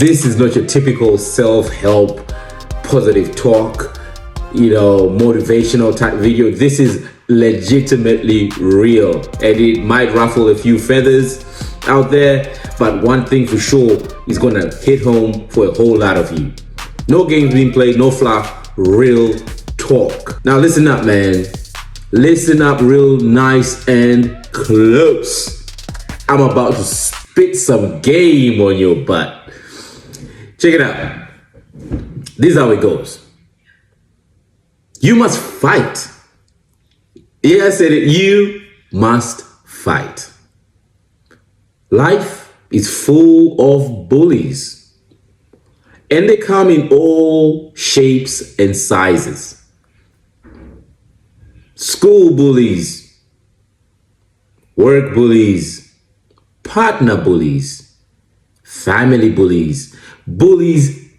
This is not your typical self-help, positive talk, motivational type video. This is legitimately real, and it might ruffle a few feathers out there, but one thing for sure is gonna hit home for a whole lot of you. No games being played, no fluff, real talk. Now listen up, man. Listen up real nice and close. I'm about to spit some game on your butt. Check it out. This is how it goes. You must fight. Yeah, I said it. You must fight. Life is full of bullies, and they come in all shapes and sizes. School bullies, work bullies, partner bullies, family bullies, bullies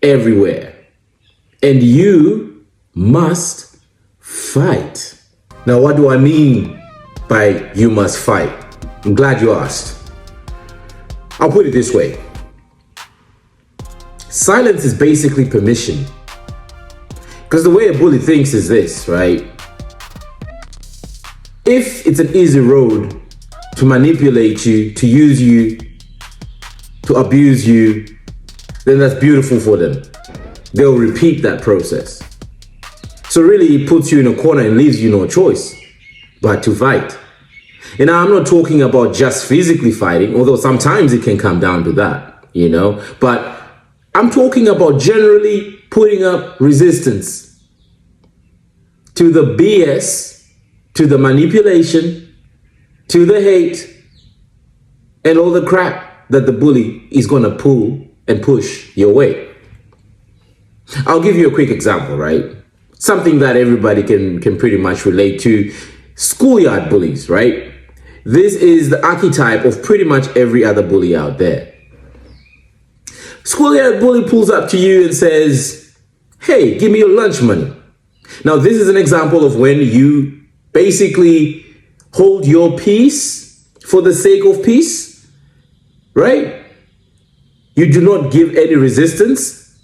everywhere. And you must fight. Now, what do I mean by you must fight? I'm glad you asked. I'll put it this way. Silence is basically permission. Because the way a bully thinks is this, right? If it's an easy road to manipulate you, to use you, to abuse you, then that's beautiful for them. They'll repeat that process. So really, it puts you in a corner and leaves you no choice but to fight. And I'm not talking about just physically fighting, although sometimes it can come down to that, but I'm talking about generally putting up resistance to the BS, to the manipulation, to the hate, and all the crap that the bully is going to pull and push your way. I'll give you a quick example, right? Something that everybody can pretty much relate to. Schoolyard bullies, right? This is the archetype of pretty much every other bully out there. Schoolyard bully pulls up to you and says, hey, give me your lunch money. Now, this is an example of when you basically hold your peace for the sake of peace, right? You do not give any resistance.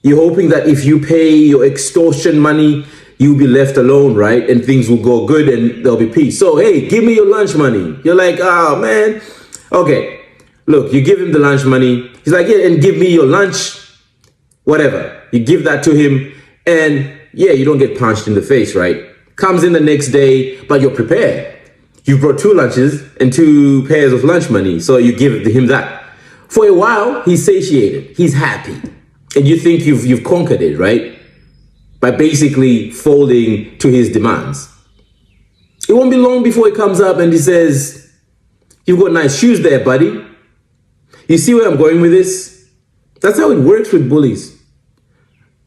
You're hoping that if you pay your extortion money, you'll be left alone, right? And things will go good and there'll be peace. So, hey, give me your lunch money. You're like, oh, man. Okay, look, you give him the lunch money. He's like, yeah, and give me your lunch, whatever. You give that to him and yeah, you don't get punched in the face, right? Comes in the next day, but you're prepared. You brought 2 lunches and 2 pairs of lunch money. So you give him that. For a while, he's satiated. He's happy. And you think you've conquered it, right? By basically folding to his demands. It won't be long before he comes up and he says, you've got nice shoes there, buddy. You see where I'm going with this? That's how it works with bullies.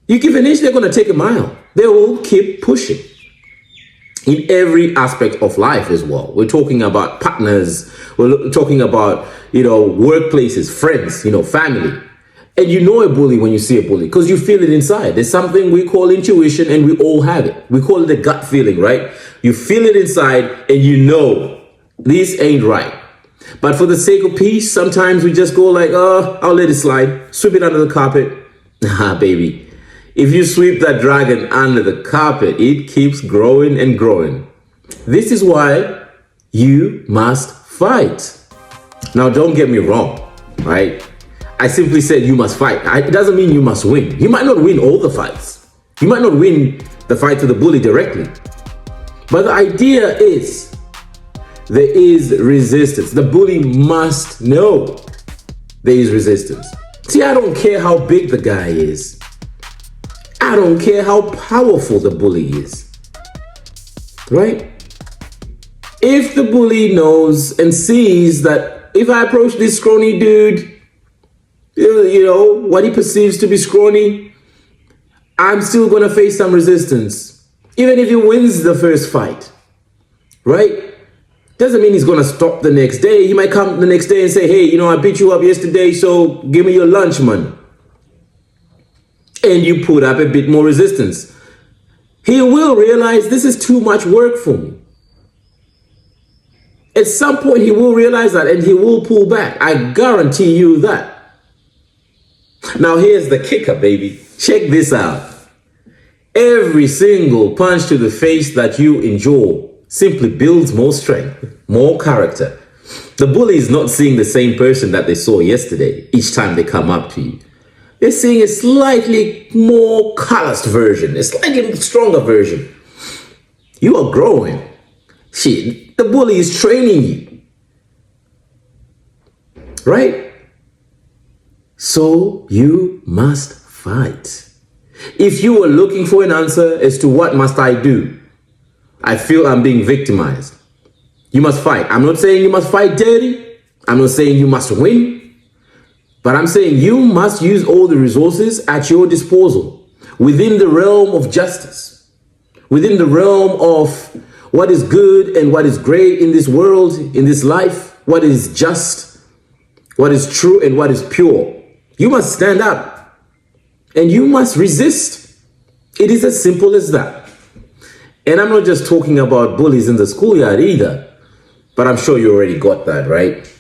You give an inch, they're going to take a mile. They will keep pushing. In every aspect of life as well. We're talking about partners. We're talking about, workplaces, friends, family. And you know a bully when you see a bully because you feel it inside. There's something we call intuition and we all have it. We call it a gut feeling, right? You feel it inside and you know this ain't right. But for the sake of peace, sometimes we just go like, oh, I'll let it slide. Sweep it under the carpet. Nah, baby. If you sweep that dragon under the carpet, it keeps growing and growing. This is why you must fight. Now, don't get me wrong, right? I simply said you must fight. It doesn't mean you must win. You might not win all the fights. You might not win the fight to the bully directly. But the idea is there is resistance. The bully must know there is resistance. See, I don't care how big the guy is. I don't care how powerful the bully is. Right? If the bully knows and sees that if I approach this scrawny dude, what he perceives to be scrawny, I'm still going to face some resistance. Even if he wins the first fight, right? Doesn't mean he's going to stop the next day. He might come the next day and say, hey, I beat you up yesterday, so give me your lunch money. And you put up a bit more resistance. He will realize this is too much work for me. At some point, he will realize that and he will pull back. I guarantee you that. Now here's the kicker, baby. Check this out. Every single punch to the face that you endure simply builds more strength, more character. The bully is not seeing the same person that they saw yesterday each time they come up to you. They're seeing a slightly more calloused version, a slightly stronger version. You are growing. Shit, the bully is training you. Right? So you must fight. If you were looking for an answer as to what must I do, I feel I'm being victimized. You must fight. I'm not saying you must fight dirty. I'm not saying you must win. But I'm saying you must use all the resources at your disposal within the realm of justice, within the realm of what is good and what is great in this world, in this life, what is just, what is true and what is pure. You must stand up and you must resist. It is as simple as that. And I'm not just talking about bullies in the schoolyard either, but I'm sure you already got that, right?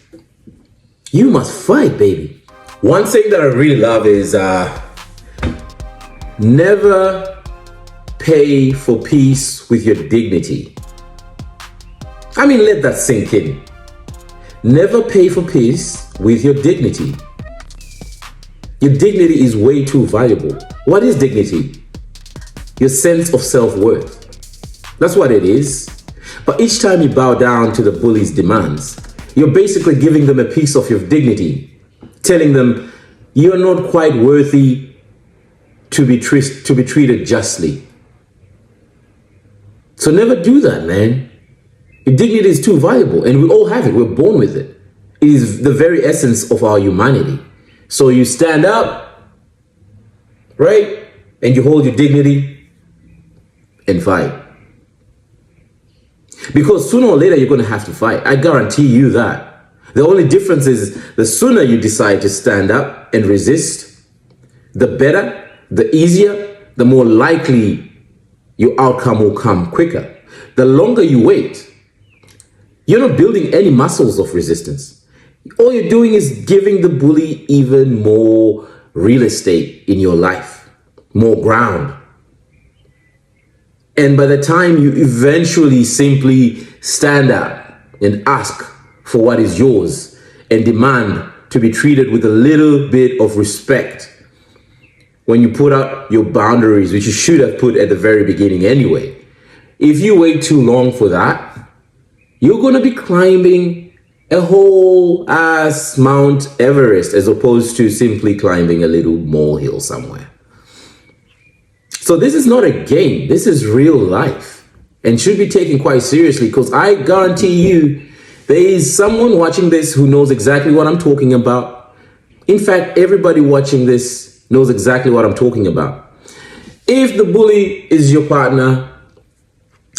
You must fight, baby. One thing that I really love is never pay for peace with your dignity. I mean, let that sink in. Never pay for peace with your dignity. Your dignity is way too valuable. What is dignity? Your sense of self-worth. That's what it is. But each time you bow down to the bully's demands, you're basically giving them a piece of your dignity, telling them you're not quite worthy to be treated justly. So never do that, man. Your dignity is too valuable, and we all have it. We're born with it. It is the very essence of our humanity. So you stand up, right? And you hold your dignity and fight. Because sooner or later, you're going to have to fight. I guarantee you that. The only difference is the sooner you decide to stand up and resist, the better, the easier, the more likely your outcome will come quicker. The longer you wait, you're not building any muscles of resistance. All you're doing is giving the bully even more real estate in your life, more ground. And by the time you eventually simply stand up and ask for what is yours and demand to be treated with a little bit of respect, when you put up your boundaries, which you should have put at the very beginning anyway, if you wait too long for that, you're going to be climbing a whole ass Mount Everest as opposed to simply climbing a little molehill somewhere. So this is not a game. This is real life and should be taken quite seriously, because I guarantee you there is someone watching this who knows exactly what I'm talking about. In fact, everybody watching this knows exactly what I'm talking about. If the bully is your partner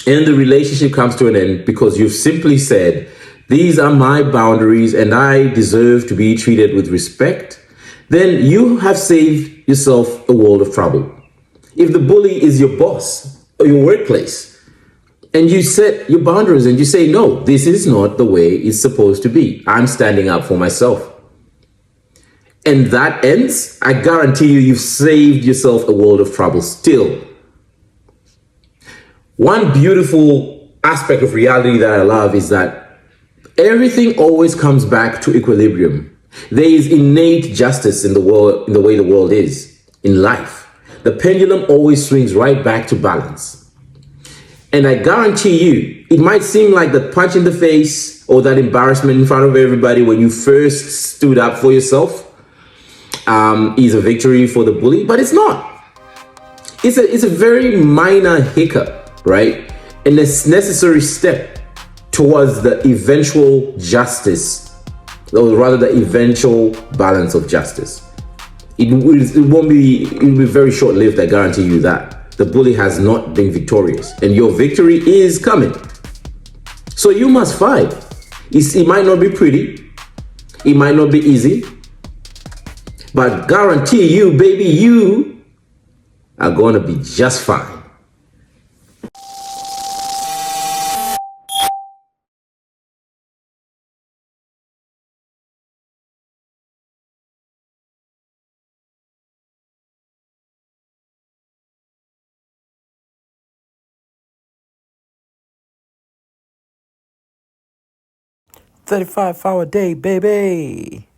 and the relationship comes to an end because you've simply said, these are my boundaries and I deserve to be treated with respect, then you have saved yourself a world of trouble. If the bully is your boss or your workplace and you set your boundaries and you say, no, this is not the way it's supposed to be. I'm standing up for myself. And that ends, I guarantee you, you've saved yourself a world of trouble still. One beautiful aspect of reality that I love is that everything always comes back to equilibrium. There is innate justice in the world, in the way the world is, in life. The pendulum always swings right back to balance. And I guarantee you, it might seem like the punch in the face or that embarrassment in front of everybody when you first stood up for yourself is a victory for the bully, but it's not. It's a very minor hiccup, right? And it's necessary step towards the eventual justice, or rather the eventual balance of justice. It will be very short-lived, I guarantee you that. The bully has not been victorious, and your victory is coming. So you must fight. It might not be pretty, it might not be easy, but guarantee you, baby, you are going to be just fine. 35-hour day, baby.